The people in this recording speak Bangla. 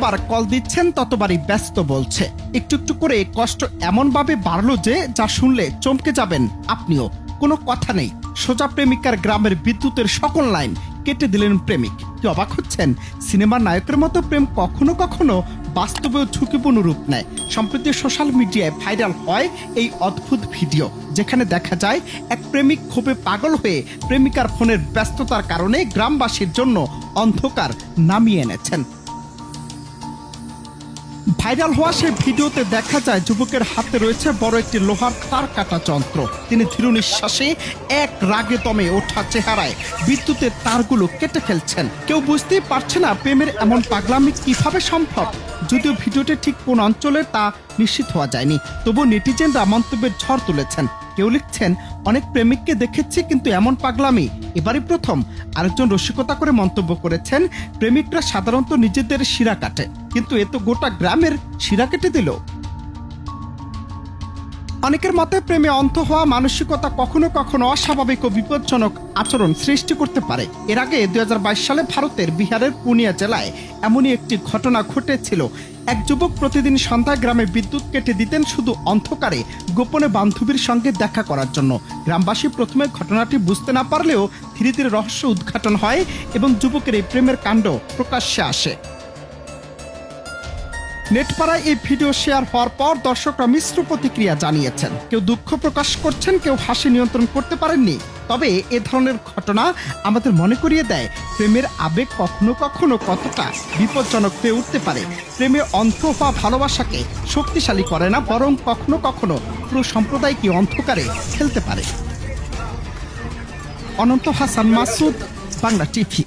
যতবার কল দিচ্ছেন ততবারই ব্যস্ত বলছে। একটু একটু করে কষ্ট এমনভাবে বাড়লো যে যা শুনলে চমকে যাবেন আপনিও। কোনো কথা নেই, সোজা প্রেমিকার গ্রামের বিদ্যুতের সকল লাইন কেটে দিলেন প্রেমিক। কি অবাক হচ্ছেন? সিনেমার নায়কের মতো প্রেম কখনো কখনো বাস্তবেও ঝুঁকিপূর্ণ রূপ নেয়। সম্প্রতি সোশ্যাল মিডিয়ায় ভাইরাল হয় এই অদ্ভুত ভিডিও, যেখানে দেখা যায় এক প্রেমিক ক্ষোভে পাগল হয়ে প্রেমিকার ফোনের ব্যস্ততার কারণে গ্রামবাসীর জন্য অন্ধকার নামিয়ে এনেছেন। ভাইরাল হওয়া সেই ভিডিওতে দেখা যায় যুবকের হাতে রয়েছে বড় একটি লোহার তার কাটা যন্ত্র। তিনি ধীর নিঃশ্বাসে এক রাগে দমে ওঠা চেহারায় বিদ্যুতের তারগুলো কেটে ফেলছেন। কেউ বুঝতেই পারছে না প্রেমের এমন পাগলামি কিভাবে সম্ভব। যদিও ভিডিওটি ঠিক কোন অঞ্চলে তা নিশ্চিত হওয়া যায়নি, তবু নেটিজেনরা মন্তব্যের ঝড় তুলেছেন। কেউ লিখছেন, অনেক প্রেমিককে দেখেছি কিন্তু এমন পাগলামি এবারই প্রথম। আরেকজন রসিকতা করে মন্তব্য করেছেন, প্রেমিকরা সাধারণত নিজেদের শিরা কাটে, কিন্তু এ তো গোটা গ্রামের শিরা কেটে দিল। অনেকের মতে প্রেমে অন্ধ হওয়া মানসিকতা কখনো কখনো অস্বাভাবিক ও বিপজ্জনক আচরণ সৃষ্টি করতে পারে। এর আগে 2022 সালে ভারতের বিহারের পুনিয়া জেলায় এমনই একটি ঘটনা ঘটেছিল। এক যুবক প্রতিদিন সন্ধ্যায় গ্রামে বিদ্যুৎ কেটে দিতেন শুধু অন্ধকারে গোপনে বান্ধবীর সঙ্গে দেখা করার জন্য। গ্রামবাসী প্রথমে ঘটনাটি বুঝতে না পারলেও ধীরে ধীরে রহস্য উদ্ঘাটন হয় এবং যুবকের এই প্রেমের কাণ্ড প্রকাশ্যে আসে। নেটপাড়ায় এই ভিডিও শেয়ার হওয়ার পর দর্শকরা মিশ্র প্রতিক্রিয়া জানিয়েছেন। কেউ দুঃখ প্রকাশ করছেন, কেউ হাসি নিয়ন্ত্রণ করতে পারেননি। তবে এ ধরনের ঘটনা আমাদের মনে করিয়ে দেয় প্রেমের আবেগ কখনো কখনো কতটা বিপজ্জনক হয়ে উঠতে পারে। প্রেমে অন্ধ হওয়া ভালোবাসাকে শক্তিশালী করে না, বরং কখনো কখনো পুরো সম্প্রদায়কে অন্ধকারে ফেলতে পারে। অনন্ত হাসান মাসুদ, বাংলা টিভি।